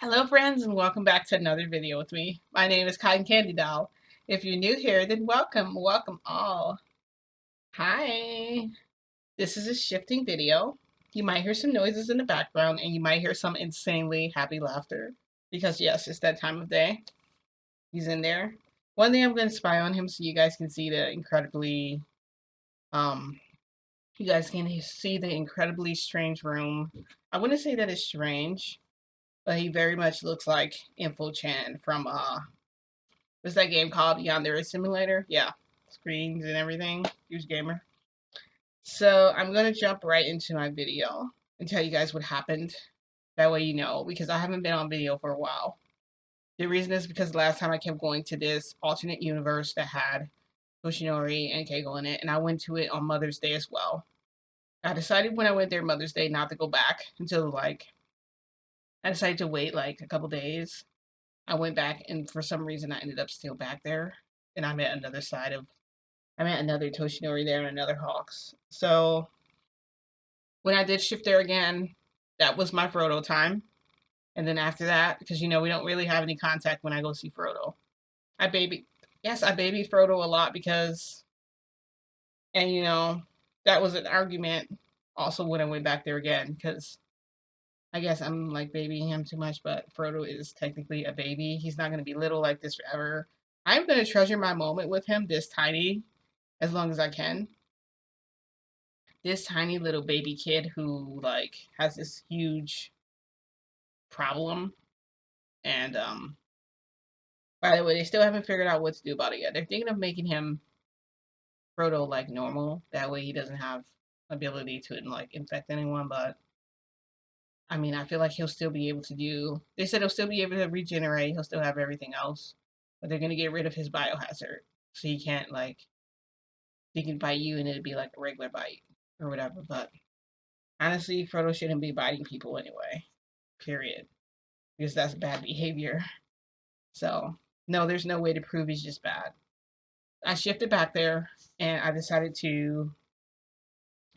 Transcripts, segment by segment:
Hello friends and welcome back to another video with me. My name is Cotton Candy Doll. If you're new here, then welcome all. Hi. This is a shifting video. You might hear some noises in the background and you might hear some insanely happy laughter. Because yes, it's that time of day. He's in there. One day I'm going to spy on him so you guys can see the incredibly, strange room. I wouldn't say that it's strange, but he very much looks like Info Chan from what's that game called? Yandere Simulator? Yeah. Screens and everything. Huge gamer. So I'm gonna jump right into my video and tell you guys what happened. That way you know, because I haven't been on video for a while. The reason is because last time I kept going to this alternate universe that had Yoshinori and Keigo in it, and I went to it on Mother's Day as well. I decided when I went there Mother's Day not to go back until I decided to wait like a couple days. I went back and for some reason I ended up still back there. And I met another Toshinori there and another Hawks. So when I did shift there again, that was my Frodo time. And then after that, because we don't really have any contact when I go see Frodo. I baby I babied Frodo a lot because and that was an argument also when I went back there again, because I guess I'm like babying him too much, but Frodo is technically a baby. He's not gonna be little like this forever. I'm gonna treasure my moment with him this tiny as long as I can. This tiny little baby kid who like has this huge problem, and by the way, they still haven't figured out what to do about it yet. They're thinking of making him Frodo like normal, that way he doesn't have ability to like infect anyone. But I mean, I feel like he'll still be able to do, they said he'll still be able to regenerate, he'll still have everything else, but they're going to get rid of his biohazard, so he can't like, he can bite you and it'd be like a regular bite or whatever. But honestly, Frodo shouldn't be biting people anyway, period, because that's bad behavior. So no, there's no way to prove he's just bad. I shifted back there and I decided to,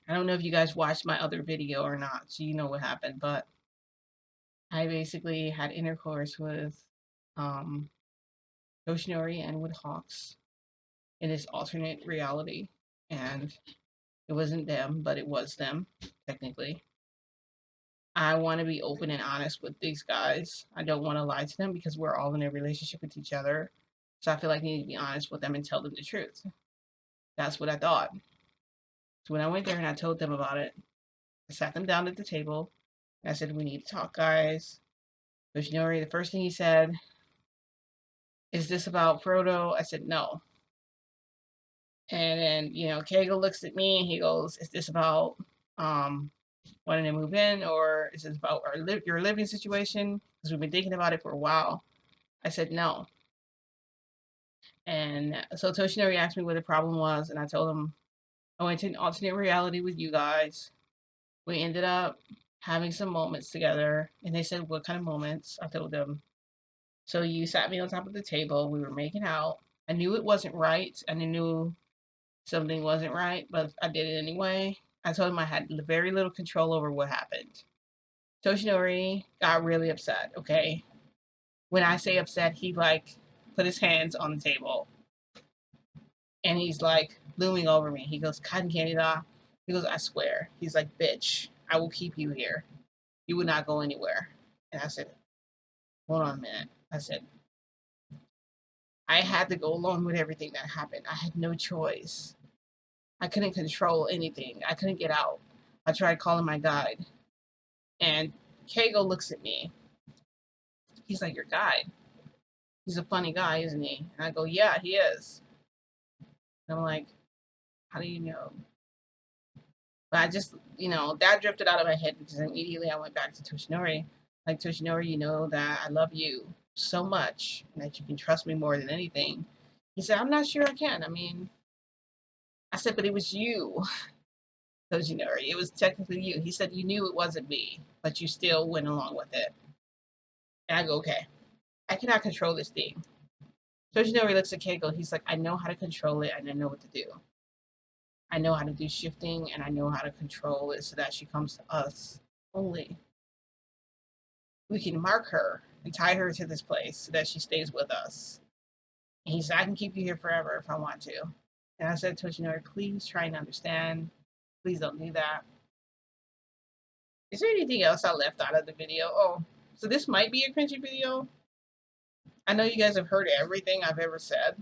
I don't know if you guys watched my other video or not, so you know what happened, but I basically had intercourse with Yoshinori and with Hawks in this alternate reality. And it wasn't them, but it was them, technically. I want to be open and honest with these guys. I don't want to lie to them because we're all in a relationship with each other. So I feel like I need to be honest with them and tell them the truth. That's what I thought. So when I went there and I told them about it, I sat them down at the table and I said, "We need to talk, guys." Yoshinori, the first thing he said, "Is this about Frodo?" I said, "No." And then, Kegel looks at me and he goes, "Is this about wanting to move in, or is this about your living situation? Because we've been thinking about it for a while." I said, "No." And so Toshinori asked me what the problem was, and I told him I went to an alternate reality with you guys. We ended up having some moments together, and they said, "What kind of moments?" I told them, "So you sat me on top of the table, we were making out. I knew it wasn't right, and I knew something wasn't right, but I did it anyway." I told him I had very little control over what happened. Toshinori got really upset, okay? When I say upset, he like put his hands on the table and he's like looming over me. He goes, "Cotton Candy Da." He goes, "I swear." He's like, "Bitch, I will keep you here. You would not go anywhere." And I said, "Hold on a minute." I said, "I had to go along with everything that happened. I had no choice. I couldn't control anything. I couldn't get out. I tried calling my guide." And Kago looks at me. He's like, "Your guide? He's a funny guy, isn't he?" And I go, "Yeah, he is." And I'm like, "How do you know?" But I just, that drifted out of my head because immediately I went back to Toshinori. Like, "Toshinori, you know that I love you so much and that you can trust me more than anything." He said, "I'm not sure I can. I mean," I said, "But it was you, Toshinori. It was technically you." He said, "You knew it wasn't me, but you still went along with it." And I go, "Okay, I cannot control this thing." Toshinori looks at Keiko. He's like, "I know how to control it and I know what to do. I know how to do shifting and I know how to control it so that she comes to us only. We can mark her and tie her to this place so that she stays with us. And he said, I can keep you here forever if I want to. And I said to Toshinori, please try and understand. Please don't do that. Is there anything else I left out of the video? Oh, so this might be a cringy video. I know you guys have heard everything I've ever said,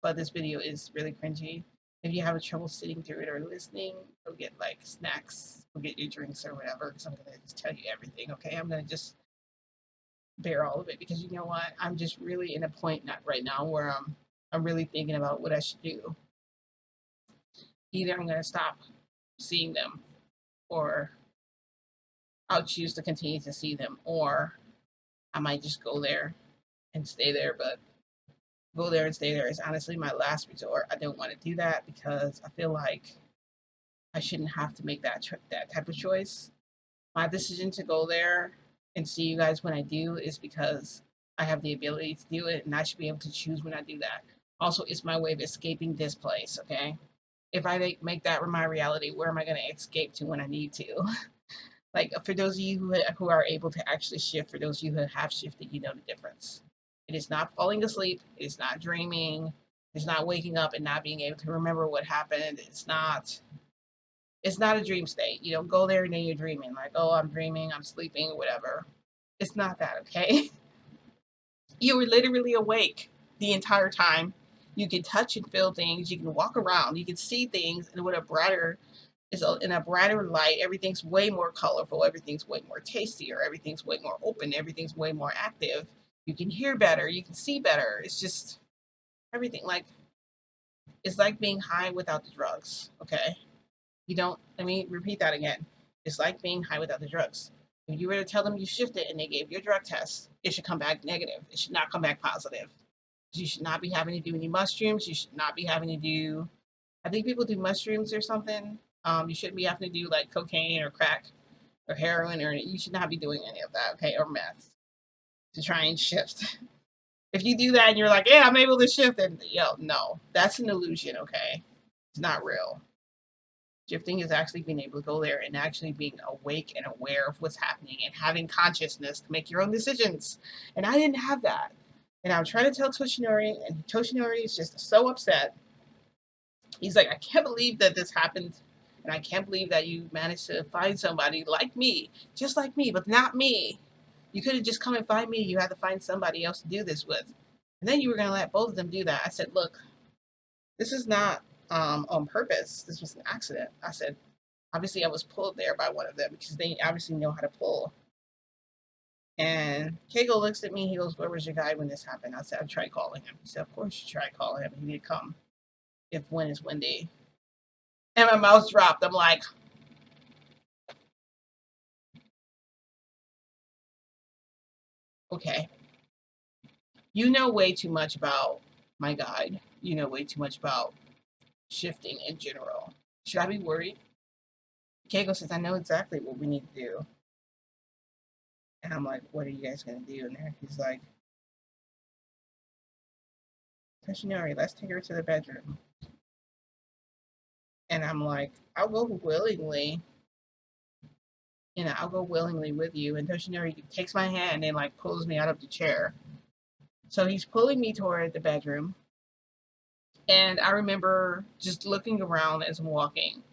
but this video is really cringy. If you have trouble sitting through it or listening, go get like snacks, go get your drinks or whatever, because I'm gonna just tell you everything, okay? I'm gonna just bear all of it because you know what? I'm just really in a point not right now where I'm really thinking about what I should do. Either I'm gonna stop seeing them, or I'll choose to continue to see them, or I might just go there and stay there, but go there and stay there is honestly my last resort. I don't want to do that because I feel like I shouldn't have to make that type of choice. My decision to go there and see you guys when I do is because I have the ability to do it, and I should be able to choose when I do that. Also, it's my way of escaping this place, okay? If I make that my reality, where am I going to escape to when I need to? Like, for those of you who are able to actually shift, for those of you who have shifted, you know the difference. It is not falling asleep. It is not dreaming. It's not waking up and not being able to remember what happened. It's not a dream state. You don't go there and then you're dreaming. Like, oh, I'm dreaming, I'm sleeping, or whatever. It's not that, okay? You were literally awake the entire time. You can touch and feel things. You can walk around. You can see things, and with a brighter in a brighter light. Everything's way more colorful. Everything's way more tastier. Everything's way more open. Everything's way more active. You can hear better. You can see better. It's just everything. Like, it's like being high without the drugs. Okay, you don't. Let me repeat that again. It's like being high without the drugs. If you were to tell them you shifted and they gave you a drug test, it should come back negative. It should not come back positive. You should not be having to do any mushrooms. You should not be having to do. I think people do mushrooms or something. You shouldn't be having to do like cocaine or crack or heroin, or you should not be doing any of that, okay, or meth to try and shift. If you do that and you're like, yeah, I'm able to shift, and no, that's an illusion, okay? It's not real. Shifting is actually being able to go there and actually being awake and aware of what's happening and having consciousness to make your own decisions. And I didn't have that. And I'm trying to tell Toshinori, and Toshinori is just so upset. He's like, I can't believe that this happened. And I can't believe that you managed to find somebody like me, just like me, but not me. You could have just come and find me. You had to find somebody else to do this with. And then you were going to let both of them do that. I said, look, this is not on purpose. This was an accident. I said, obviously I was pulled there by one of them because they obviously know how to pull. And Keigo looks at me. He goes, where was your guy when this happened? I said, I tried calling him. He said, of course you tried calling him. He did come. If when is windy. And my mouth dropped. I'm like, okay. You know way too much about my guide. You know way too much about shifting in general. Should I be worried? Keiko says, I know exactly what we need to do. And I'm like, what are you guys going to do in there? He's like, Toshinori, let's take her to the bedroom. And I'm like, I'll go willingly. I'll go willingly with you. And Toshinori takes my hand and like pulls me out of the chair. So he's pulling me toward the bedroom. And I remember just looking around as I'm walking.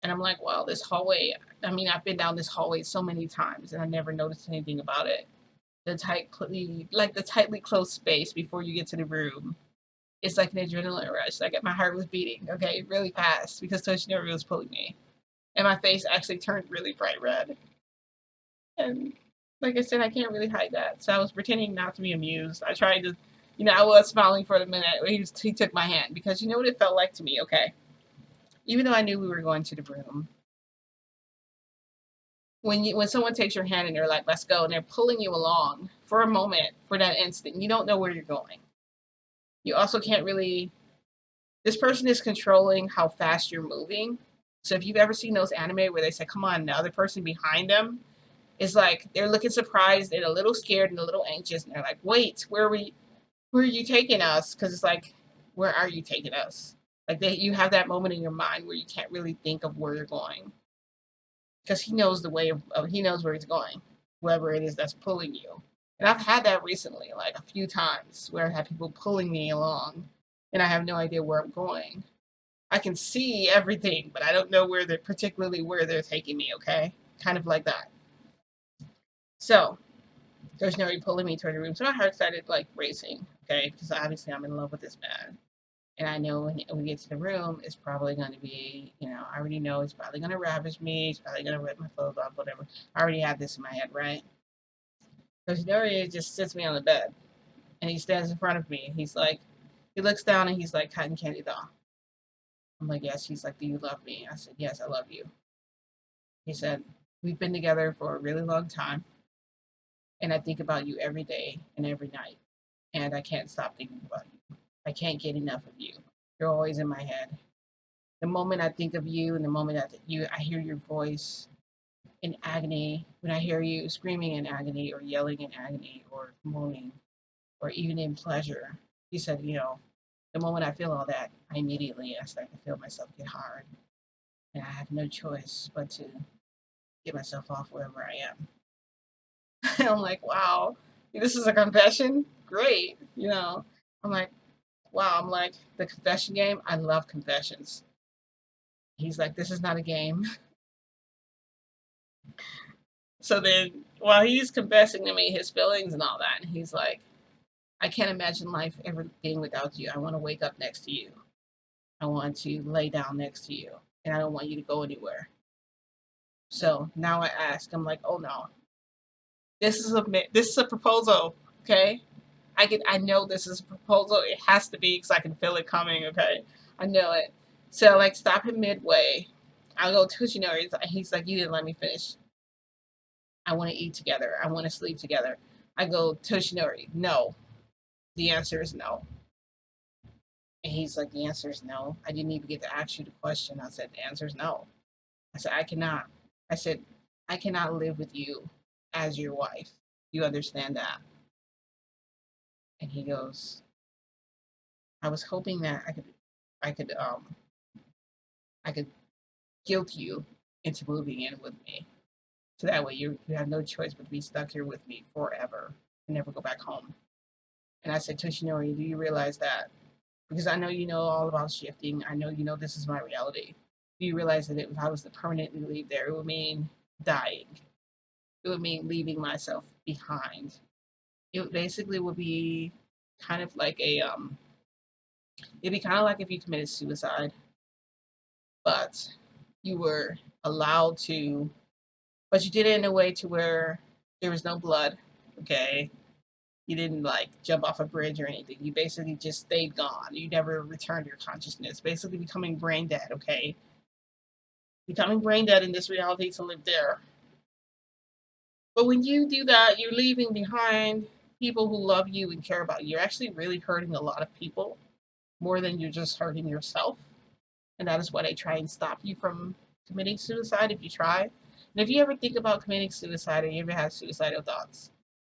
And I'm like, wow, this hallway. I mean, I've been down this hallway so many times and I never noticed anything about it. The tightly closed space before you get to the room. It's like an adrenaline rush. Like my heart was beating, okay, really fast because Toshinori was pulling me. And my face actually turned really bright red. And like I said, I can't really hide that. So I was pretending not to be amused. I tried to, I was smiling for a minute. He took my hand because you know what it felt like to me, okay? Even though I knew we were going to the room. When someone takes your hand and they're like, let's go, and they're pulling you along for a moment, for that instant, you don't know where you're going. You also can't really, this person is controlling how fast you're moving. So if you've ever seen those anime where they say, come on, the other person behind them, it's like they're looking surprised and a little scared and a little anxious. And they're like, wait, where are you taking us? Because it's like, where are you taking us? Like you have that moment in your mind where you can't really think of where you're going. Because he knows the way he knows where he's going, whoever it is that's pulling you. And I've had that recently, like a few times, where I've had people pulling me along and I have no idea where I'm going. I can see everything, but I don't know where they're particularly where they're taking me, okay? Kind of like that. So there's no pulling me toward the room. So my heart started like racing, okay? Because obviously I'm in love with this man. And I know when we get to the room, it's probably going to be, I already know it's probably going to ravage me. It's probably going to rip my clothes off, whatever. I already have this in my head, right? So Scenario just sits me on the bed and he stands in front of me. He's like, he looks down and he's like, Cotton Candy Doll. I'm like, yes. He's like, do you love me? I said, yes, I love you. He said, we've been together for a really long time and I think about you every day and every night. And I can't stop thinking about you. I can't get enough of you. You're always in my head. The moment I think of you and the moment I hear your voice in agony, when I hear you screaming in agony or yelling in agony or moaning or even in pleasure, he said, the moment I feel all that, I start to feel myself get hard. And I have no choice but to get myself off wherever I am. I'm like, wow, this is a confession? Great. I'm like, wow, I'm like, the confession game, I love confessions. He's like, this is not a game. So then, while he's confessing to me his feelings and all that, he's like, I can't imagine life ever being without you. I want to wake up next to you. I want to lay down next to you. And I don't want you to go anywhere. So now I ask, I'm like, oh no, this is a proposal, okay? I know this is a proposal. It has to be because I can feel it coming, okay? I know it. So like stop him midway. I'll go Tushinori. He's like, you didn't let me finish. I want to eat together. I want to sleep together. I go, Toshinori, no. The answer is no. And he's like, the answer is no. I didn't even get to ask you the question. I said, the answer is no. I said, I cannot. I said, I cannot live with you as your wife. You understand that? And he goes, I was hoping that I could, I could guilt you into moving in with me. So that way you have no choice but to be stuck here with me forever and never go back home. And I said, Toshinori, do you realize that? Because I know you know all about shifting. I know you know this is my reality. Do you realize that if I was to permanently leave there, it would mean dying? It would mean leaving myself behind. It basically would be kind of like it'd be kind of like if you committed suicide, but you were allowed to, but you did it in a way to where there was no blood, okay? You didn't like jump off a bridge or anything. You basically just stayed gone. You never returned your consciousness. Basically becoming brain dead, okay? Becoming brain dead in this reality to live there. But when you do that, you're leaving behind people who love you and care about you. You're actually really hurting a lot of people more than you're just hurting yourself. And that is why they try and stop you from committing suicide if you try. And if you ever think about committing suicide or you ever have suicidal thoughts,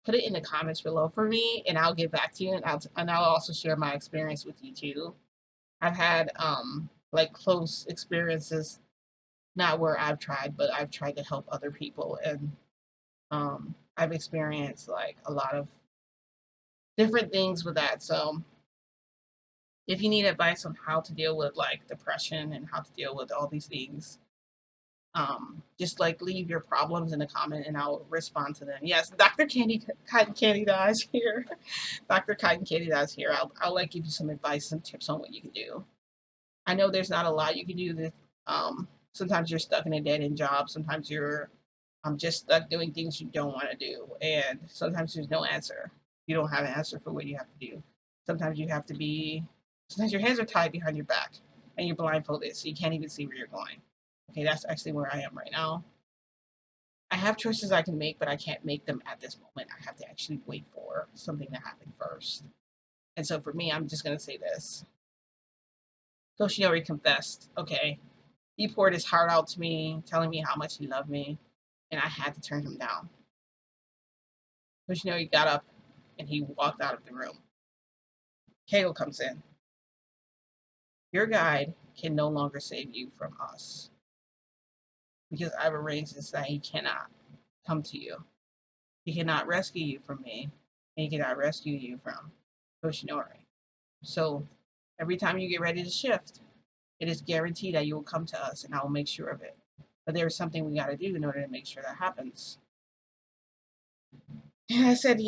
put it in the comments below for me and I'll get back to you and I'll also share my experience with you too. I've had like close experiences, not where I've tried, but I've tried to help other people and I've experienced like a lot of different things with that. So if you need advice on how to deal with like depression and how to deal with all these things, just like leave your problems in the comment and I'll respond to them. Yes, Cotton Candy Dodge here. Dr. Cotton Candy Dodge here. I'll like give you some advice, some tips on what you can do. I know there's not a lot you can do. This sometimes you're stuck in a dead end job. Sometimes you're just stuck doing things you don't want to do, and sometimes there's no answer. You don't have an answer for what you have to do. Sometimes you have to be. Sometimes your hands are tied behind your back and you're blindfolded, so you can't even see where you're going. Okay, that's actually where I am right now. I have choices I can make, but I can't make them at this moment. I have to actually wait for something to happen first. And so for me, I'm just gonna say this. Toshinori confessed. Okay, he poured his heart out to me, telling me how much he loved me, and I had to turn him down. Toshinori got up and he walked out of the room. Keigo comes in. Your guide can no longer save you from us because I've arranged this that he cannot come to you. He cannot rescue you from me, and he cannot rescue you from Toshinori. So every time you get ready to shift, it is guaranteed that you will come to us, and I will make sure of it. But there is something we got to do in order to make sure that happens. And I said,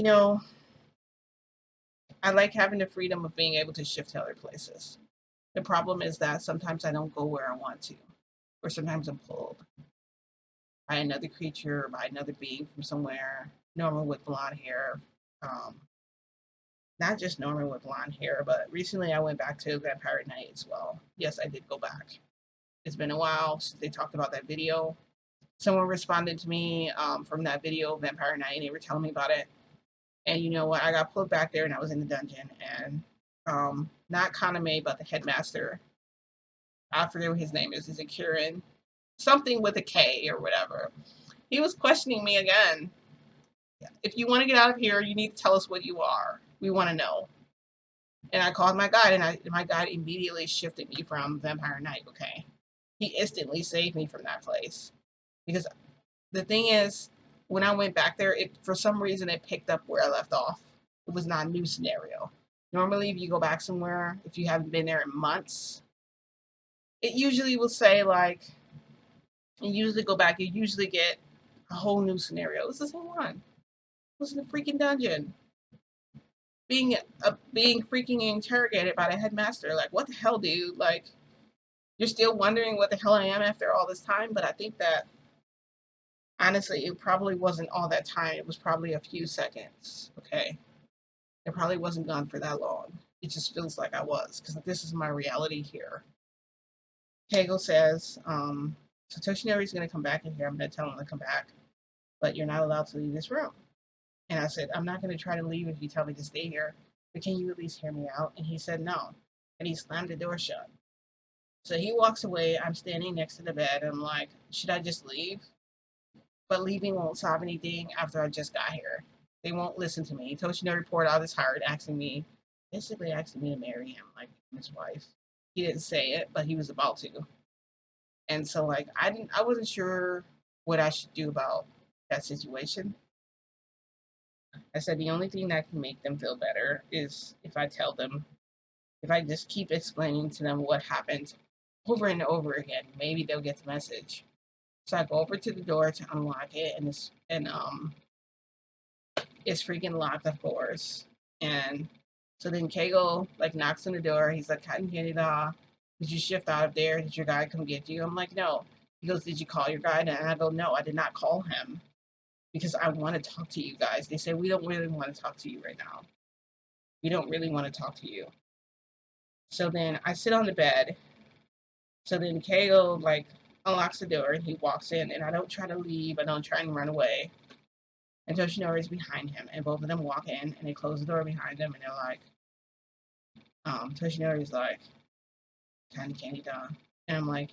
I like having the freedom of being able to shift to other places. The problem is that sometimes I don't go where I want to, or sometimes I'm pulled by another creature or by another being from somewhere, normal with blonde hair. Um, Not just normal with blonde hair, but recently I went back to Vampire Night as well. Yes, I did go back. It's been a while since they talked about that video. Someone responded to me from that video, Vampire Night, and they were telling me about it. And you know what? I got pulled back there and I was in the dungeon. And not Kaname, but the headmaster. I forget what his name is. Is it Kieran? Something with a K or whatever. He was questioning me again. If you want to get out of here, you need to tell us what you are. We want to know. And I called my guide, and my guide immediately shifted me from Vampire Night. Okay, he instantly saved me from that place because the thing is, when I went back there, it for some reason it picked up where I left off. It was not a new scenario. Normally, if you go back somewhere, if you haven't been there in months, it usually will say like, you usually go back, you usually get a whole new scenario. It's the same one. It was in a freaking dungeon. Being freaking interrogated by the headmaster. Like, what the hell, dude? Like, you're still wondering what the hell I am after all this time? But I think that, honestly, it probably wasn't all that time. It was probably a few seconds, okay? It probably wasn't gone for that long. It just feels like I was, because this is my reality here. Kegel says, so Toshinori's going to come back in here. I'm going to tell him to come back, but you're not allowed to leave this room. And I said, I'm not going to try to leave if you tell me to stay here, but can you at least hear me out? And he said, no. And he slammed the door shut. So he walks away. I'm standing next to the bed. And I'm like, should I just leave? But leaving won't solve anything after I just got here. They won't listen to me. Toshinori poured out his heart, basically asking me to marry him, like his wife. He didn't say it, but he was about to. And so, like, I wasn't sure what I should do about that situation. I said the only thing that can make them feel better is if I just keep explaining to them what happened over and over again. Maybe they'll get the message. So I go over to the door to unlock it, and it's freaking locked, of course. And so then Kegel like knocks on the door. He's like, Cotton Candy Daw, did you shift out of there? Did your guy come get you? I'm like, no. He goes, did you call your guy? And I go, no, I did not call him because I want to talk to you guys. They say, we don't really want to talk to you right now. We don't really want to talk to you. So then I sit on the bed. So then Kegel like unlocks the door and he walks in, and I don't try to leave. I don't try and run away. And Toshinori is behind him, and both of them walk in, and they close the door behind them, and they're like, Toshinori's like, Candy Candy Dawn. And I'm like,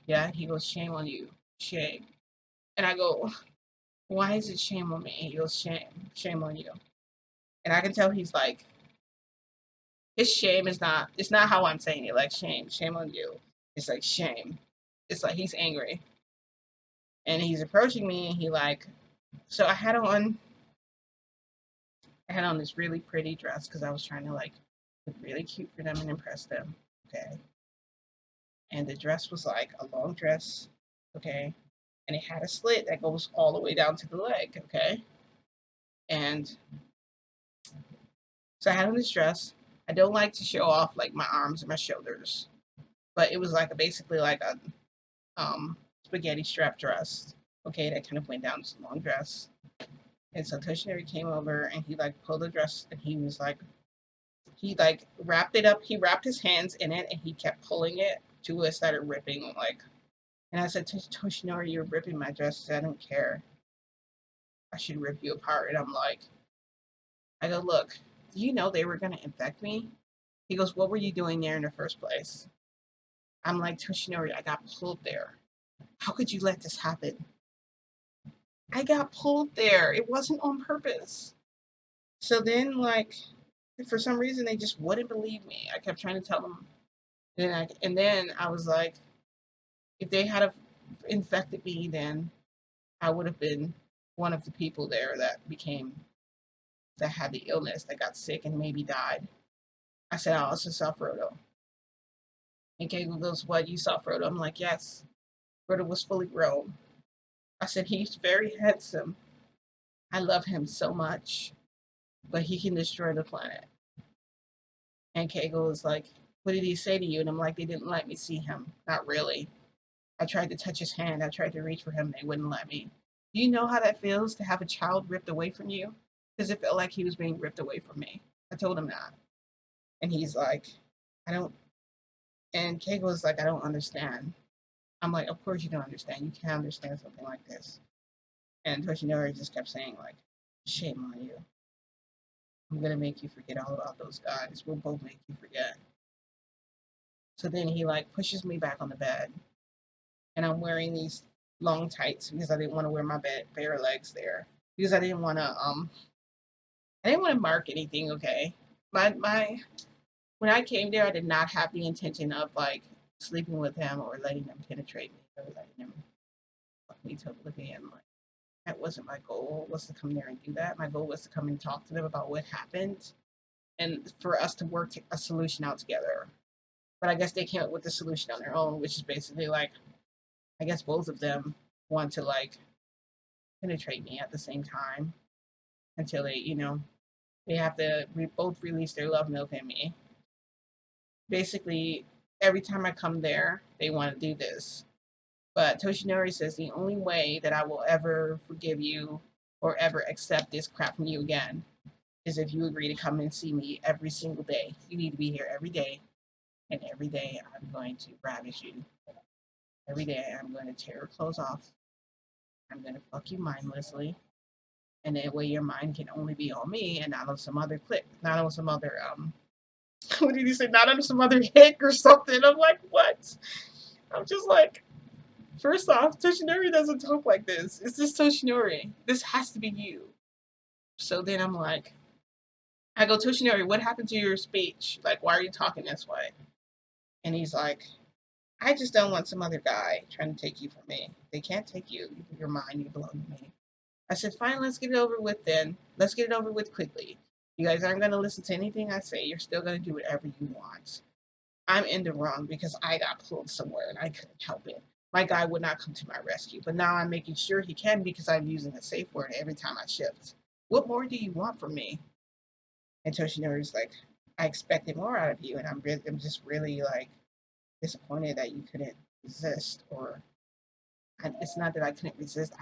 yeah. He goes, shame on you. Shame. And I go, why is it shame on me? He goes, shame on you. And I can tell he's like, his shame is not, it's not how I'm saying it, like shame on you. It's like shame. It's like he's angry. And he's approaching me, and he like, so I had on this really pretty dress because I was trying to like look really cute for them and impress them. Okay. And the dress was like a long dress, okay? And it had a slit that goes all the way down to the leg, okay? And so I had on this dress. I don't like to show off like my arms and my shoulders, but it was like basically like a spaghetti strap dress, okay? That kind of went down to the long dress. And so Toshinori came over and he like pulled the dress, and he was like, he like wrapped it up. He wrapped his hands in it and he kept pulling it to it, started ripping like. And I said, Toshinori, you're ripping my dress. I don't care. I should rip you apart. And I'm like, I go, look, do you know they were going to infect me? He goes, what were you doing there in the first place? I'm like, Toshinori, I got pulled there. How could you let this happen? I got pulled there. It wasn't on purpose. So then, like, for some reason, they just wouldn't believe me. I kept trying to tell them. And then I was like, if they had infected me, then I would have been one of the people there that had the illness, that got sick and maybe died. I said, I also saw Frodo. And Kegel goes, what, you saw Frodo? I'm like, yes. Frodo was fully grown. I said, he's very handsome. I love him so much, but he can destroy the planet. And Kegel was like, what did he say to you? And I'm like, they didn't let me see him. Not really. I tried to touch his hand. I tried to reach for him. They wouldn't let me. Do you know how that feels to have a child ripped away from you? Because it felt like he was being ripped away from me. I told him that. And he's like, I don't. And Kegel was like, I don't understand. I'm like, of course you don't understand. You can't understand something like this. And Toshinori just kept saying, like, shame on you. I'm going to make you forget all about those guys. We'll both make you forget. So then he, like, pushes me back on the bed. And I'm wearing these long tights because I didn't want to wear my bare legs there. Because I didn't want to mark anything, okay? When I came there, I did not have the intention of, like, sleeping with him or letting him penetrate me or letting him fuck me totally in. Like, that wasn't my goal, was to come there and do that. My goal was to come and talk to them about what happened and for us to work a solution out together. But I guess they came up with the solution on their own, which is basically like, I guess both of them want to like penetrate me at the same time until they have to both release their love milk in me. Basically, every time I come there, they want to do this. But Toshinori says the only way that I will ever forgive you or ever accept this crap from you again is if you agree to come and see me every single day. You need to be here every day, and every day I'm going to ravage you. Every day I'm going to tear your clothes off. I'm going to fuck you mindlessly, and that way your mind can only be on me and not on some other clip, not on some other what did he say? Not on some other hick or something. I'm like, what? I'm just like, first off, Toshinori doesn't talk like this. It's just Toshinori. This has to be you. So then I'm like, I go, Toshinori, what happened to your speech? Like, why are you talking this way? And he's like, I just don't want some other guy trying to take you from me. They can't take you. You're mine. You belong to me. I said, fine, let's get it over with then. Let's get it over with quickly. You guys aren't going to listen to anything I say. You're still going to do whatever you want. I'm in the wrong because I got pulled somewhere and I couldn't help it. My guy would not come to my rescue, but now I'm making sure he can because I'm using a safe word every time I shift. What more do you want from me? And Toshinori's like, I expected more out of you, and I'm just really like disappointed that you couldn't resist. Or it's not that I couldn't resist.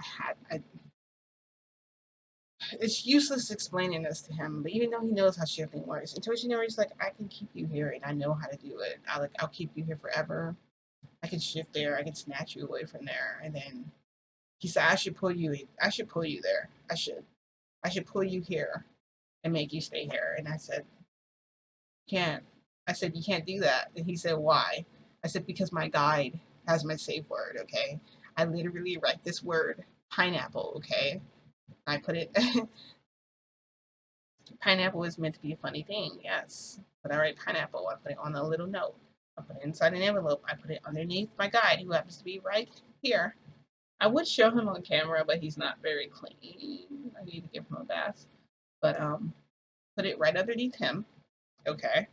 It's useless explaining this to him, but even though he knows how shifting works, and Toshinori's like, I can keep you here, and I know how to do it. I'll keep you here forever. I can shift there. I can snatch you away from there, and then he said, I should pull you there. I should pull you here and make you stay here. And I said, can't. I said, you can't do that. And he said, why? I said, because my guide has my safe word, okay? I literally write this word, pineapple, okay? I put it, pineapple is meant to be a funny thing, yes. But I write pineapple, I put it on a little note. I put it inside an envelope. I put it underneath my guide, who happens to be right here. I would show him on camera, but he's not very clean. I need to give him a bath. But put it right underneath him, okay?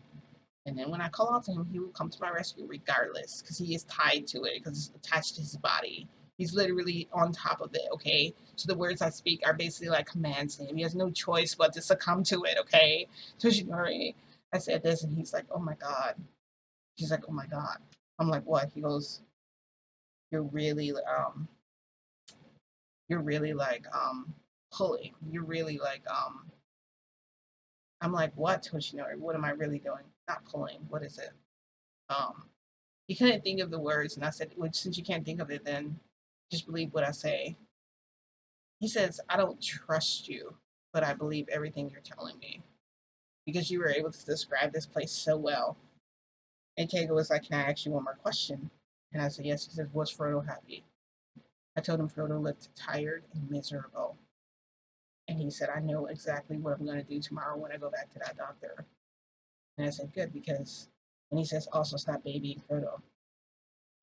And then when I call out to him, he will come to my rescue regardless, because he is tied to it, because it's attached to his body. He's literally on top of it, okay? So the words I speak are basically like commands to him. He has no choice but to succumb to it, okay? Toshinori, I said this, and he's like, oh my God. He's like, oh my God. I'm like, what? He goes, you're really like pulling. You're really like I'm like, what, Toshinori? What am I really doing? Not pulling. What is it? He couldn't think of the words, and I said, well, since you can't think of it, then just believe what I say. He says, I don't trust you, but I believe everything you're telling me because you were able to describe this place so well. And Keigo was like, can I ask you one more question? And I said, yes. He says, was Frodo happy? I told him Frodo looked tired and miserable. And he said, I know exactly what I'm going to do tomorrow when I go back to that doctor. And I said, good, because, and he says, also stop babying Frodo.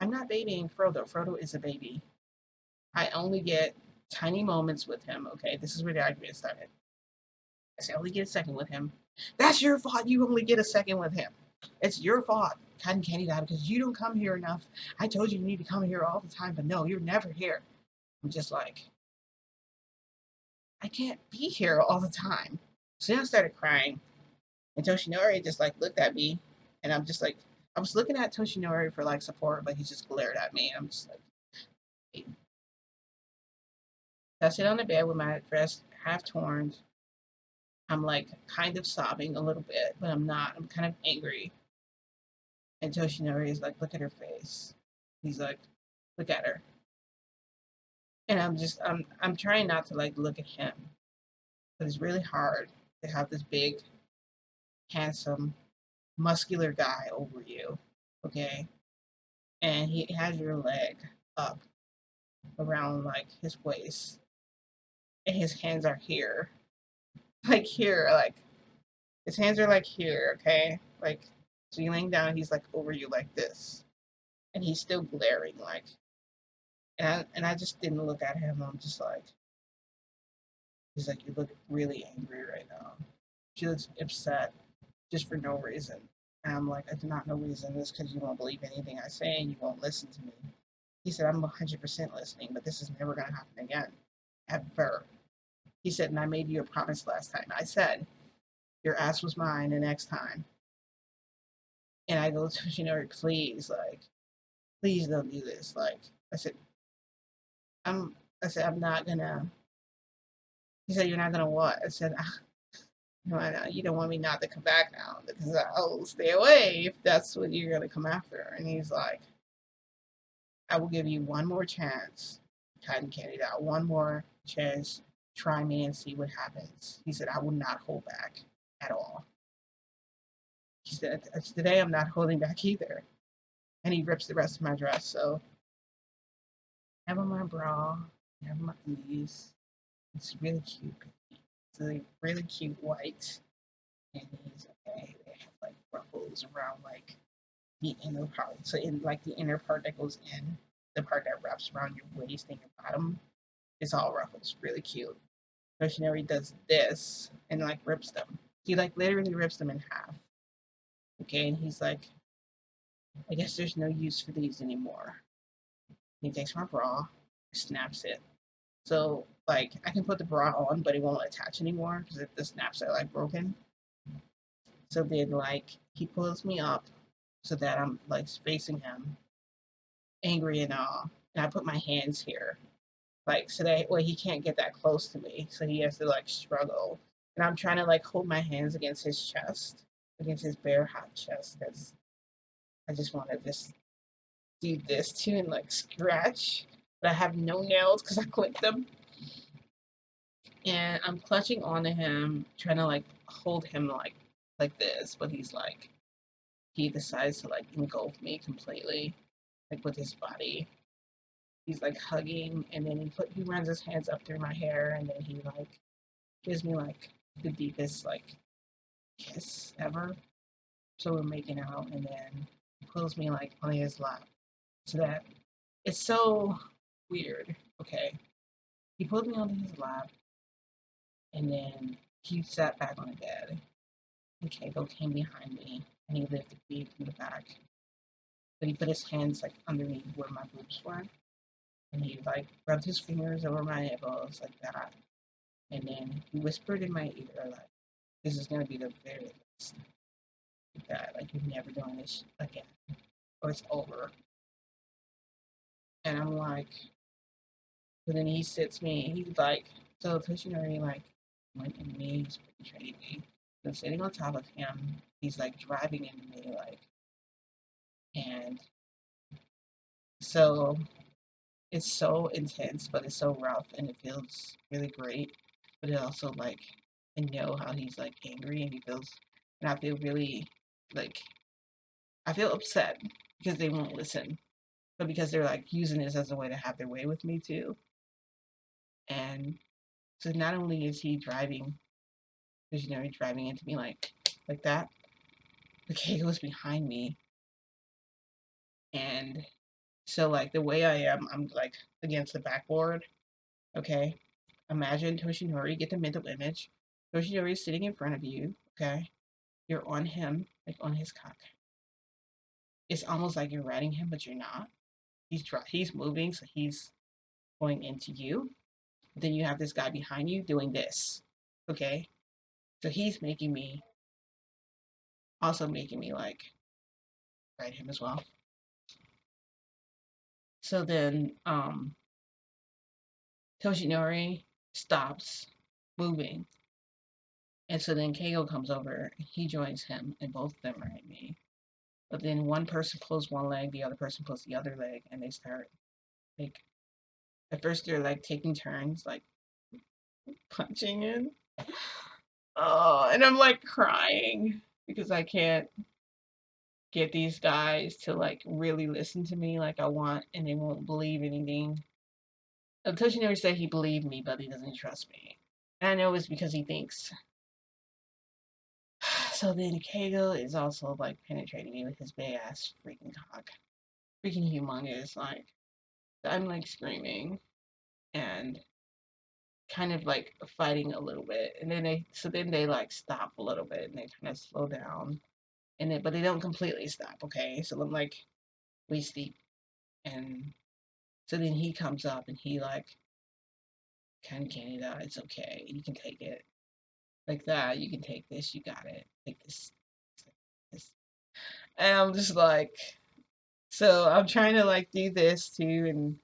I'm not babying Frodo. Frodo is a baby. I only get tiny moments with him. Okay, this is where the argument started. I said, I only get a second with him. That's your fault. You only get a second with him. It's your fault, cotton candy dad, because you don't come here enough. I told you need to come here all the time, but no, you're never here. I'm just like, I can't be here all the time. So then I started crying, and Toshinori just like looked at me, and I'm just like, I was looking at Toshinori for like support, but he just glared at me, and I'm just like, hey. So I sit on the bed with my dress half torn. I'm like kind of sobbing a little bit, but I'm not. I'm kind of angry. And Toshinori is like, look at her face. He's like, look at her. And I'm trying not to like look at him. But it's really hard to have this big, handsome, muscular guy over you. Okay? And he has your leg up around like his waist. And his hands are here. Like here, like his hands are like here, okay? Like so you laying down, he's like over you like this. And he's still glaring like and I just didn't look at him. I'm just like he's like, you look really angry right now. She looks upset just for no reason. And I'm like, I do not know reason. It's because you won't believe anything I say and you won't listen to me. He said, I'm 100% listening, but this is never going to happen again. Ever. He said, and I made you a promise last time. I said, your ass was mine the next time. And I go to Shinori, please, like, please don't do this. Like, I said, I'm, I said, I'm not gonna. He said, you're not gonna what? I said, you don't want me not to come back now because I'll stay away if that's what you're gonna come after. And he's like, I will give you one more chance, cotton candy out, one more chance. Try me and see what happens. He said, I will not hold back at all. He said, today I'm not holding back either. And he rips the rest of my dress. So I have on my bra, I have my undies. It's really cute. It's a really cute white. And he's okay. They have like ruffles around like the inner part. So in like the inner part that goes in, the part that wraps around your waist and your bottom, it's all ruffles. Really cute. Missionary does this and like rips them. He like literally rips them in half. Okay, and he's like, I guess there's no use for these anymore. He takes my bra, snaps it. So like I can put the bra on, but it won't attach anymore because the snaps are like broken. So then like he pulls me up so that I'm like facing him, angry and all. And I put my hands here, like so that well he can't get that close to me, so he has to like struggle. And I'm trying to like hold my hands against his chest, against his bare hot chest, because I just want to just do this too and like scratch, but I have no nails because I clipped them. And I'm clutching onto him, trying to like hold him like this, but he's like he decides to like engulf me completely, like with his body. He's like hugging, and then he runs his hands up through my hair, and then he like gives me like the deepest like kiss ever. So we're making out, and then he pulls me like on his lap, so that it's so weird. Okay, he pulled me onto his lap, and then he sat back on the bed. And Keiko came behind me, and he lifted me from the back. But he put his hands like underneath where my boobs were, and he like rubbed his fingers over my nipples like that. And then he whispered in my ear like, "This is gonna be the very last like that. Like you're never doing this again, or it's over." And I'm like, but then he sits me. He's like, so Toshinori like went in me, he's penetrating me. I'm sitting on top of him. He's like driving into me, like, and so it's so intense, but it's so rough, and it feels really great. But it also like I know how he's like angry, and he feels, and I feel really like I feel upset because they won't listen, but because they're like using this as a way to have their way with me too. And so not only is he driving, visionary driving into me like that, the K goes behind me, and so like the way I am, I'm like against the backboard, Okay? Imagine Toshinori, get the mental image. Toshinori is sitting in front of you, okay? You're on him, like on his cock. It's almost like you're riding him, but you're not. He's moving, so he's going into you. Then you have this guy behind you doing this, okay? So he's also making me like ride him as well. So then Toshinori stops moving. And so then Keigo comes over, and he joins him, and both of them ride me. But then one person pulls one leg, the other person pulls the other leg, and they start like at first they're like taking turns, like punching in. Oh, and I'm like crying because I can't get these guys to like really listen to me like I want, and they won't believe anything. Toshinori said he believed me, but he doesn't trust me. And I know it's because he thinks. So then Keigo is also like penetrating me with his big ass freaking cock. Freaking humongous, like I'm like screaming and kind of like fighting a little bit. And then they like stop a little bit and they kind of slow down. And then but they don't completely stop, okay? So I'm like waist deep. And so then he comes up and he like kind of Canada, it's okay. You can take it. Like that, you can take this, you got it. Take this. And I'm just like, so I'm trying to like do this too, and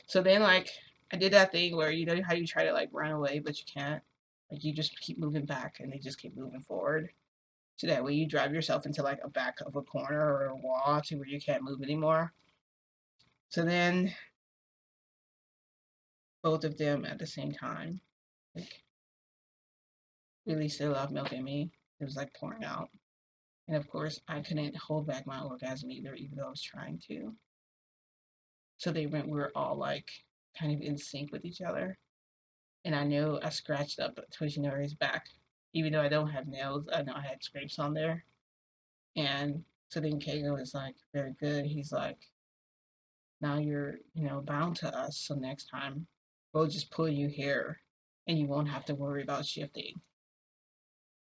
so then like I did that thing where you know how you try to like run away but you can't. Like you just keep moving back and they just keep moving forward. So that way you drive yourself into like a back of a corner or a wall to where you can't move anymore. So then both of them at the same time, like released their love milk in me. It was like pouring out. And of course I couldn't hold back my orgasm either, even though I was trying to. So we were all like kind of in sync with each other. And I know I scratched up Toshinori's back. Even though I don't have nails, I know I had scrapes on there. And so then Keigo is like, very good. He's like, now you're, bound to us. So next time we'll just pull you here and you won't have to worry about shifting.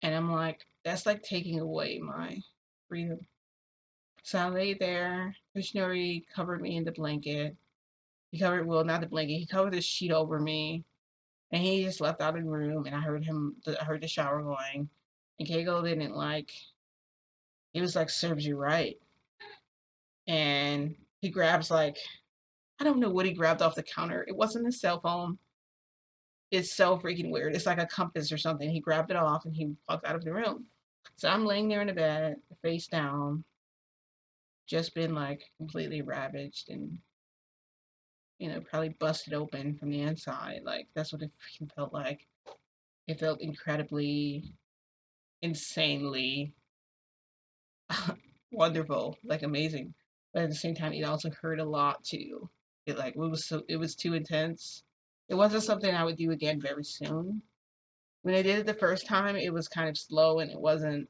And I'm like, that's like taking away my freedom. So I lay there. Toshinori covered me in the blanket. Well, not the blanket, he covered the sheet over me. And he just left out of the room, and I heard the shower going. And Keigo didn't like, he was like, serves you right. And he grabs like, I don't know what he grabbed off the counter. It wasn't a cell phone. It's so freaking weird. It's like a compass or something. He grabbed it off and he walked out of the room. So I'm laying there in the bed, face down, just been like completely ravaged and, probably busted open from the inside. Like that's what it freaking felt like. It felt incredibly, insanely wonderful, like amazing. But at the same time, it also hurt a lot too. It was too intense. It wasn't something I would do again very soon. When I did it the first time, it was kind of slow and it wasn't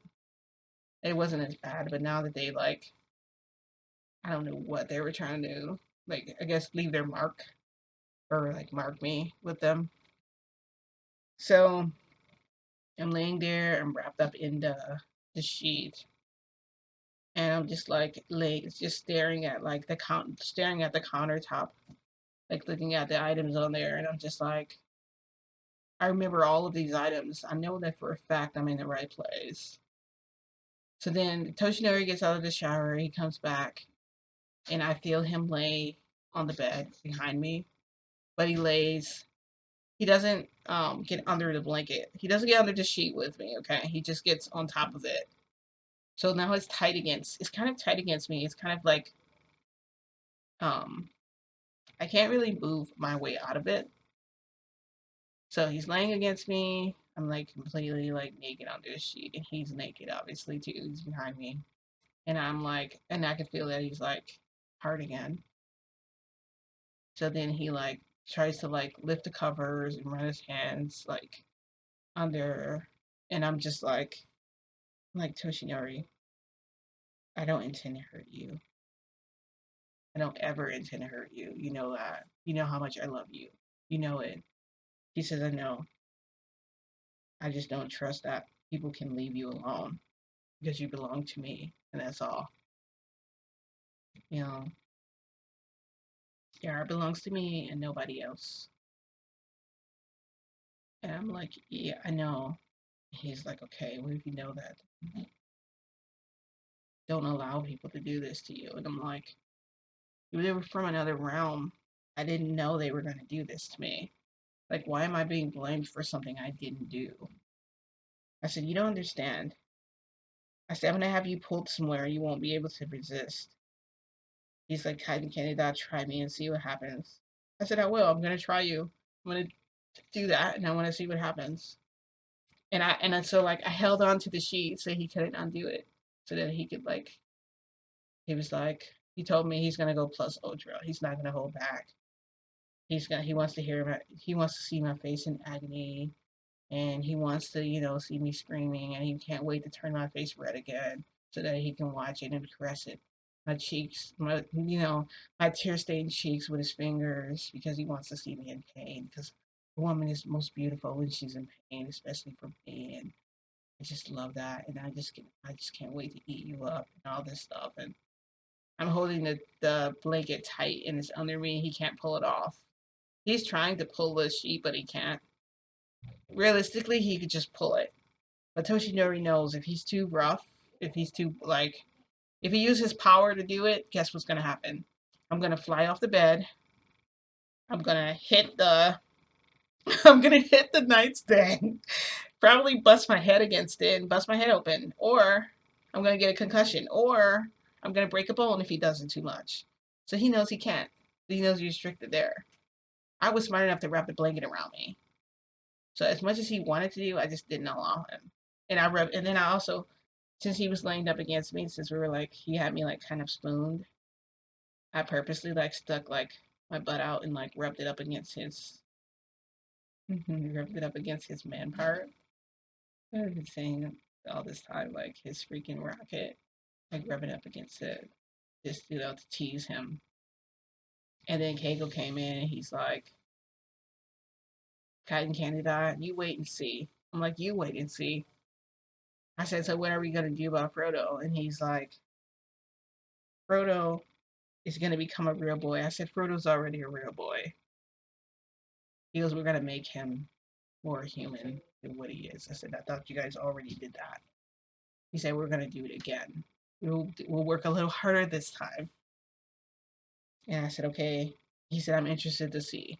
as bad. But now that they like, I don't know what they were trying to do. Like I guess leave their mark or like mark me with them. So I'm laying there. I'm wrapped up in the sheet and I'm just like just staring at like staring at the countertop, like looking at the items on there, and I'm just like, I remember all of these items. I know that for a fact I'm in the right place. So then Toshinori gets out of the shower, he comes back, and I feel him lay on the bed behind me, but he doesn't get under the blanket. He doesn't get under the sheet with me, okay? He just gets on top of it. So now it's kind of tight against me. It's kind of like um I can't really move my way out of it. So he's laying against me. I'm like completely like naked under the sheet, and he's naked obviously too. He's behind me, and I'm like, and I can feel that he's like hard again. So then he like tries to like lift the covers and run his hands like under, and I'm just like Toshinori, I don't intend to hurt you. I don't ever intend to hurt you. You know that. You know how much I love you. You know it. He says, I know. I just don't trust that people can leave you alone because you belong to me, and that's all. You know, Yara belongs to me and nobody else. And I'm like, yeah, I know. He's like, okay, well, if you know that, don't allow people to do this to you. And I'm like, they were from another realm. I didn't know they were going to do this to me. Like, why am I being blamed for something I didn't do? I said, you don't understand. I said, I'm going to have you pulled somewhere you won't be able to resist. He's like, Kaiden Canada, try me and see what happens. I said, I will. I'm going to try you. I'm going to do that, and I want to see what happens. So like I held on to the sheet so he couldn't undo it, so that he could like. He was like, he told me he's gonna go plus ultra. He's not gonna hold back. He wants to hear he wants to see my face in agony, and he wants to see me screaming, and he can't wait to turn my face red again so that he can watch it and caress it, my cheeks, my tear stained cheeks with his fingers because he wants to see me in pain because a woman is most beautiful when she's in pain, especially from pain. I just love that, and I just can't wait to eat you up and all this stuff. And I'm holding the blanket tight, and it's under me. He can't pull it off. He's trying to pull the sheet, but he can't. Realistically, he could just pull it. But Toshinori knows if he's too rough, if he's too if he uses his power to do it, guess what's gonna happen? I'm gonna fly off the bed. I'm gonna hit the I'm gonna hit the nightstand, probably bust my head against it and bust my head open, or I'm gonna get a concussion, or I'm gonna break a bone if he does it too much. So he knows he can't. He knows he's restricted there. I was smart enough to wrap the blanket around me. So as much as he wanted to do, I just didn't allow him. And then I also, since he was laying up against me, since we were like he had me like kind of spooned, I purposely like stuck like my butt out and like rubbed it up against his rubbed it up against his man part. I've been saying all this time, like his freaking rocket, like rubbing up against it, just to tease him. And then Keiko came in and he's like, Cotton Candy died. You wait and see. I'm like, you wait and see. I said, so what are we gonna do about Frodo? And he's like, Frodo is gonna become a real boy. I said, Frodo's already a real boy. He goes, we're gonna make him more human than what he is. I said, I thought you guys already did that. He said, we're gonna do it again. We'll work a little harder this time. And I said, okay. He said, I'm interested to see.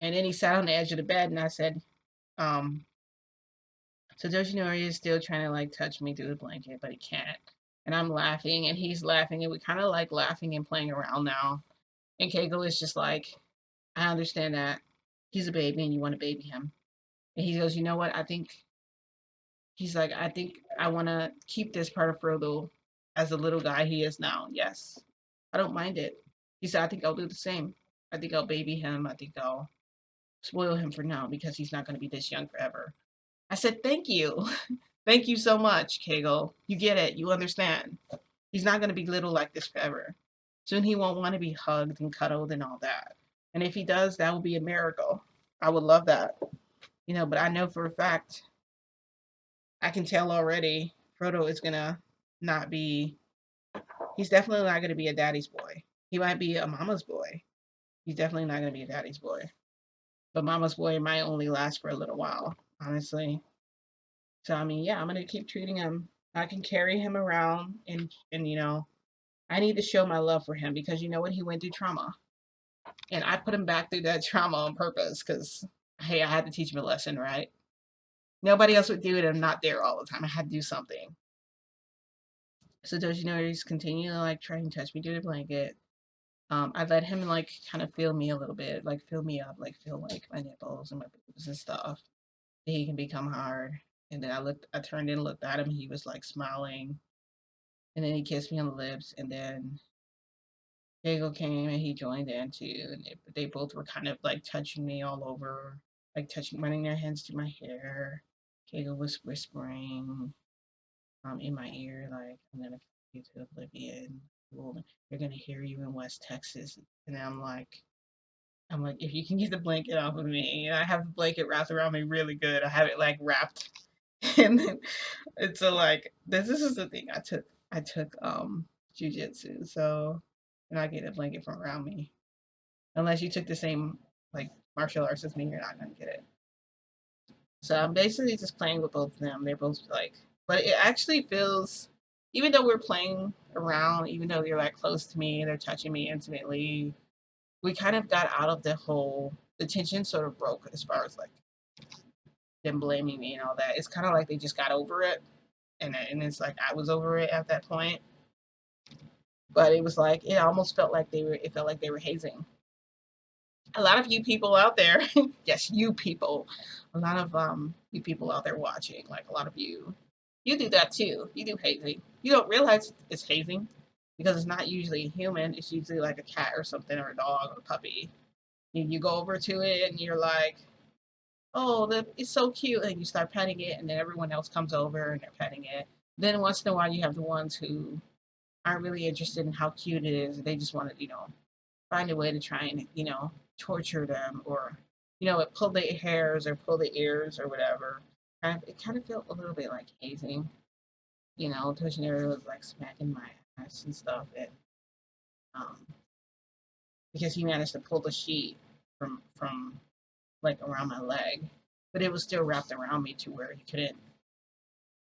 And then he sat on the edge of the bed and I said, so Yoshinori is still trying to like touch me through the blanket, but he can't. And I'm laughing and he's laughing and we kind of like laughing and playing around now. And Keiko is just like, I understand that. He's a baby and you want to baby him. And he goes, you know what? He's like, I think I want to keep this part of Frodo as the little guy he is now. Yes. I don't mind it. He said, I think I'll do the same. I think I'll baby him. I think I'll spoil him for now because he's not going to be this young forever. I said, thank you. Thank you so much, Kegel. You get it. You understand. He's not going to be little like this forever. Soon he won't want to be hugged and cuddled and all that. And if he does, that will be a miracle. I would love that. But I know for a fact, I can tell already, Frodo is going to not be, he's definitely not going to be a daddy's boy. He might be a mama's boy. He's definitely not going to be a daddy's boy. But mama's boy might only last for a little while, honestly. So I mean, yeah, I'm gonna keep treating him. I can carry him around, and I need to show my love for him because you know what, he went through trauma, and I put him back through that trauma on purpose because hey, I had to teach him a lesson, right? Nobody else would do it. I'm not there all the time. I had to do something. So Dojinori's continue to like try and touch me through the blanket. I let him like kind of feel me a little bit, like fill me up, like feel like my nipples and my boobs and stuff. He can become hard. And then I turned and looked at him. He was like smiling. And then he kissed me on the lips. And then Diego came and he joined in too. And they both were kind of like touching me all over, like running their hands through my hair. Diego was whispering in my ear, like, I'm going to you to oblivion. Well, they're going to hear you in West Texas. And I'm like, I'm like, if you can get the blanket off of me, and I have the blanket wrapped around me really good. I have it like wrapped, and then it's so like this is the thing. I took jujitsu, so you're not getting a blanket from around me unless you took the same like martial arts as me. You're not gonna get it. So I'm basically just playing with both of them. They're both like, but it actually feels, even though we're playing around, even though they're like close to me, they're touching me intimately, we kind of got out of the tension sort of broke as far as like them blaming me and all that. It's kind of like they just got over it, and it's like I was over it at that point. But it was like it almost felt like it felt like they were hazing. A lot of you people out there, yes, you people, a lot of you people out there watching, like a lot of you do that too. You do hazing. You don't realize it's hazing because it's not usually a human. It's usually like a cat or something or a dog or a puppy. You go over to it and you're like, oh, it's so cute, and you start petting it, and then everyone else comes over and they're petting it. Then once in a while, you have the ones who aren't really interested in how cute it is. They just want to, find a way to try and, torture them or, pull their hairs or pull their ears or whatever. It kind of felt a little bit like hazing, Toshinari was like smacking my ass and stuff, and um, because he managed to pull the sheet from like around my leg, but it was still wrapped around me to where he couldn't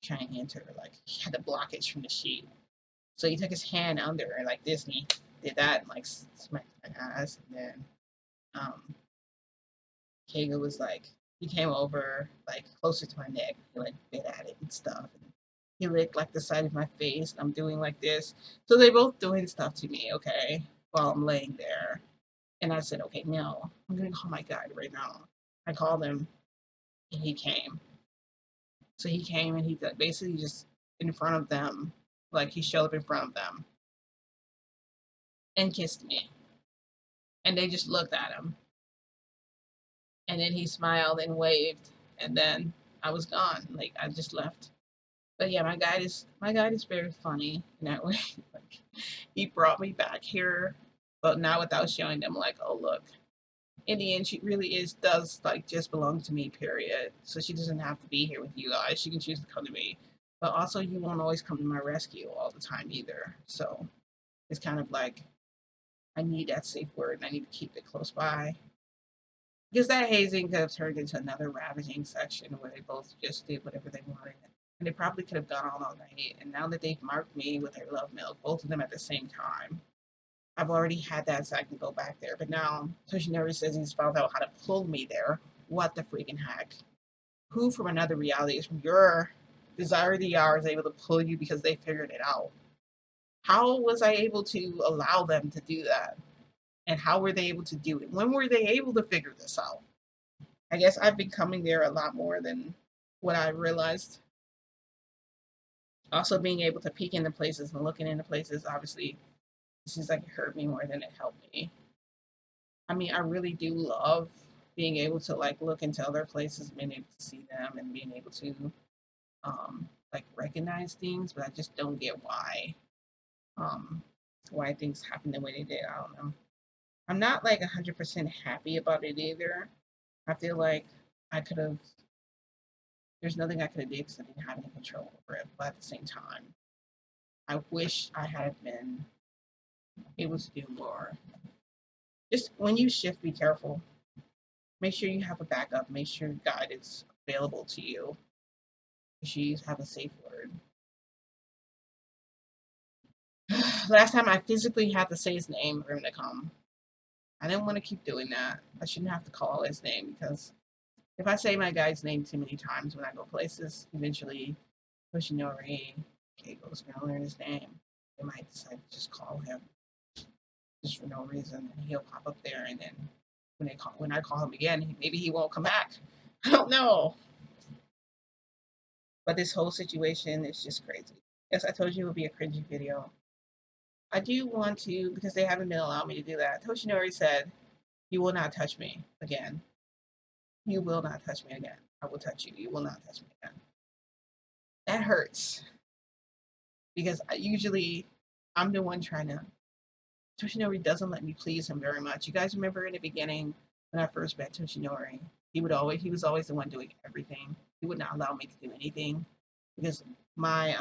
try and enter. Like he had the blockage from the sheet, so he took his hand under and like Disney did that and like smacked my ass, and then um, Kaga was like, he came over like closer to my neck. He like bit at it and stuff. And he licked like the side of my face. And I'm doing like this. So they both doing stuff to me, okay, while I'm laying there. And I said, okay, no, I'm gonna call my guide right now. I called him and he came. So he came and he basically just in front of them, like he showed up in front of them and kissed me. And they just looked at him. And then he smiled and waved. And then I was gone. Like I just left. But yeah, my guide is very funny in that way. Like he brought me back here, but now without showing them like, oh look. In the end, she really does like just belong to me, period. So she doesn't have to be here with you guys. She can choose to come to me. But also you won't always come to my rescue all the time either. So it's kind of like I need that safe word and I need to keep it close by. Because that hazing could have turned into another ravaging section where they both just did whatever they wanted. And they probably could have gone on all night. And now that they've marked me with their love milk, both of them at the same time, I've already had that so I can go back there. But now Toshinori says he's found out how to pull me there. What the freaking heck? Who from another reality is from your desire the hour is able to pull you because they figured it out? How was I able to allow them to do that? And how were they able to do it? When were they able to figure this out? I guess I've been coming there a lot more than what I realized. Also, being able to peek into places and looking into places, obviously, it seems like it hurt me more than it helped me. I mean, I really do love being able to like look into other places, being able to see them, and being able to like recognize things, but I just don't get um, why things happen the way they did. I don't know. I'm not like 100% happy about it either. I feel like I could have. There's nothing I could have did because I didn't have any control over it. But at the same time, I wish I had been able to do more. Just when you shift, be careful. Make sure you have a backup. Make sure guide is available to you. Make sure you have a safe word. Last time I physically had to say his name for him to come. I didn't want to keep doing that. I shouldn't have to call his name because if I say my guy's name too many times when I go places, eventually Yoshinori Keiko's gonna learn his name. They might decide to just call him just for no reason, and he'll pop up there. And then when I call him again, maybe he won't come back. I don't know. But this whole situation is just crazy. Yes, I told you it would be a cringy video. I do want to because they haven't been allowing me to do that. Toshinori said, "You will not touch me again. You will not touch me again. I will touch you. You will not touch me again." That hurts because usually I'm the one trying to Toshinori doesn't let me please him very much. You guys remember in the beginning when I first met Toshinori, he was always the one doing everything. He would not allow me to do anything because my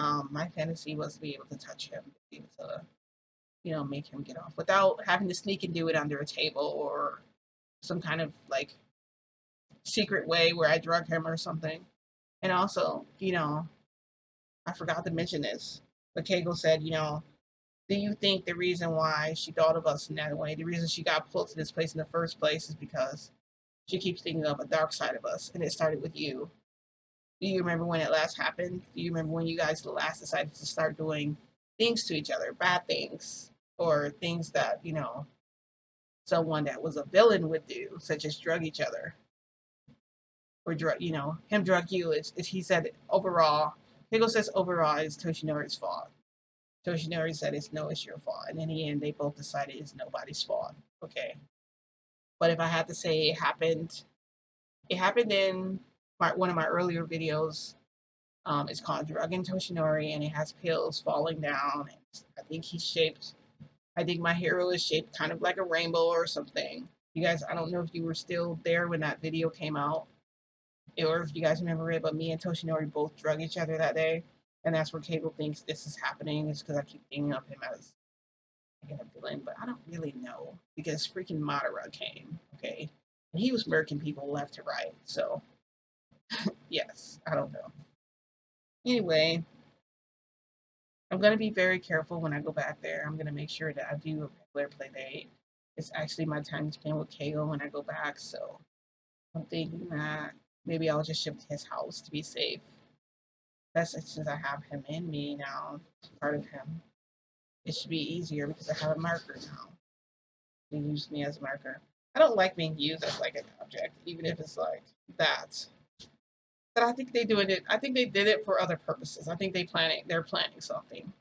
fantasy was to be able to touch him, to be able to make him get off without having to sneak and do it under a table or some kind of like secret way where I drug him or something. And also, I forgot to mention this, but Kegel said, do you think the reason why she thought of us in that way, the reason she got pulled to this place in the first place is because she keeps thinking of a dark side of us, and it started with you. Do you remember when it last happened? Do you remember when you guys last decided to start doing things to each other, bad things, or things that, someone that was a villain would do, such as drug each other? Or him drug you. Is he said overall, Hegel says overall it's Toshinori's fault. Toshinori said it's your fault. And in the end, they both decided it's nobody's fault. Okay. But if I had to say it happened in one of my earlier videos. It's called Drugging Toshinori, and it has pills falling down. I think I think my hero is shaped kind of like a rainbow or something. You guys, I don't know if you were still there when that video came out, or if you guys remember it, but me and Toshinori both drug each other that day. And that's where Cable thinks this is happening, is because I keep thinking of him as a villain, but I don't really know because freaking Madara came, okay? And he was murking people left to right, so yes, I don't know. Anyway, I'm going to be very careful when I go back there. I'm going to make sure that I do a regular play date. It's actually my time to spend with KO when I go back, so I'm thinking that maybe I'll just shift to his house to be safe. That's since I have him in me now, part of him. It should be easier because I have a marker now. They use me as a marker. I don't like being used as like an object, even if it's like that. But I think they doing it. I think they did it for other purposes. I think they're planning something.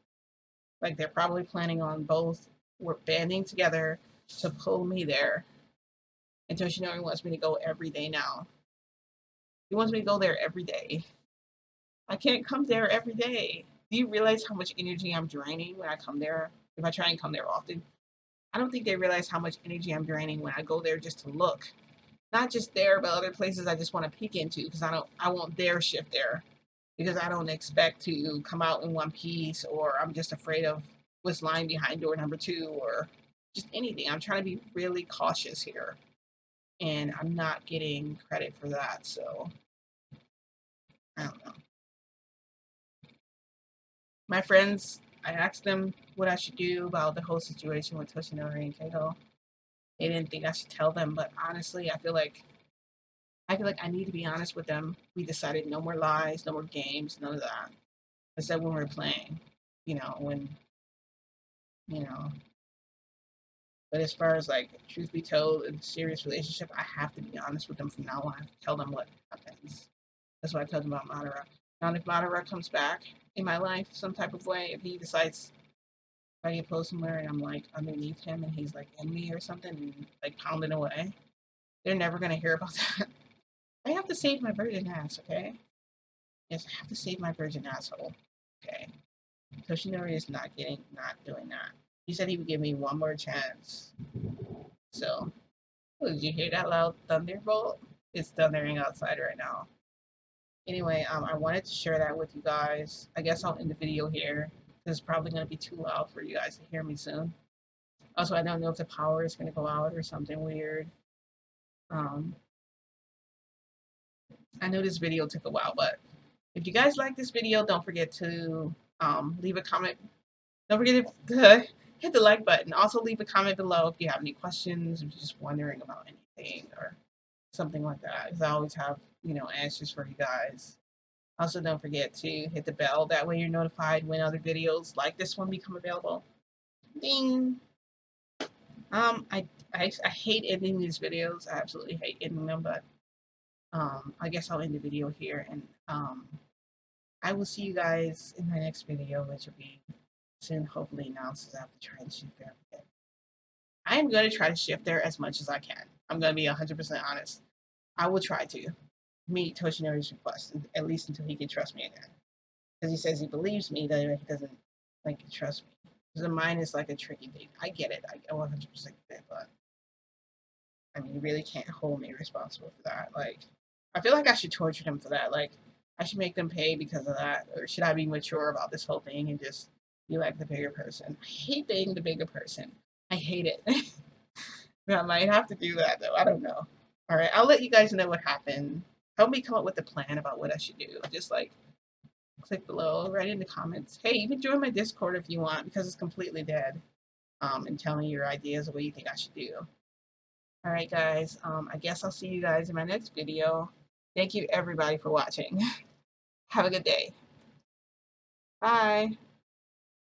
Like they're probably planning on both. We're banding together to pull me there. And Toshinori wants me to go every day now. He wants me to go there every day. I can't come there every day. Do you realize how much energy I'm draining when I come there? If I try and come there often, I don't think they realize how much energy I'm draining when I go there just to look. Not just there, but other places I just want to peek into because I won't dare shift there because I don't expect to come out in one piece, or I'm just afraid of what's lying behind door number 2, or just anything. I'm trying to be really cautious here, and I'm not getting credit for that, so I don't know. My friends, I asked them what I should do about the whole situation with Toshinori and Kato. They didn't think I should tell them, but honestly, I feel like I need to be honest with them. We decided no more lies, no more games, none of that. I said when we were playing, when, you know. But as far as like truth be told, in a serious relationship, I have to be honest with them from now on. I have to tell them what happens. That's what I told them about Madara. Now, if Madara comes back in my life some type of way, if he decides if I get close somewhere and I'm like underneath him and he's like in me or something and like pounding away, they're never gonna hear about that. I have to save my virgin ass, okay? Yes, I have to save my virgin asshole. Okay. Toshinori is not doing that. He said he would give me one more chance. So, oh, did you hear that loud thunderbolt? It's thundering outside right now. Anyway, I wanted to share that with you guys. I guess I'll end the video here. It's probably going to be too loud for you guys to hear me soon. Also, I don't know if the power is going to go out or something weird. I know this video took a while, but if you guys like this video, don't forget to leave a comment. Don't forget to hit the like button. Also, leave a comment below if you have any questions, if you're just wondering about anything or something like that. Because I always have, answers for you guys. Also, don't forget to hit the bell. That way you're notified when other videos like this one become available. Ding! I hate ending these videos. I absolutely hate ending them, but I guess I'll end the video here, and I will see you guys in my next video, which will be soon, hopefully now, since I have to try and shift there. I am going to try to shift there as much as I can. I'm going to be 100% honest. I will try to meet Toshinori's request, at least until he can trust me again. Because he says he believes me, that he doesn't trust me. The mind is like a tricky thing. I get it. I 100% get it, but I mean, you really can't hold me responsible for that. Like, I feel like I should torture them for that. Like, I should make them pay because of that, or should I be mature about this whole thing and just be like the bigger person? I hate being the bigger person. I hate it. I might have to do that though. I don't know. All right, I'll let you guys know what happened. Help me come up with a plan about what I should do. Just like click below, write in the comments. Hey, even join my Discord if you want because it's completely dead. And tell me your ideas of what you think I should do. All right, guys. I guess I'll see you guys in my next video. Thank you everybody for watching. Have a good day. Bye.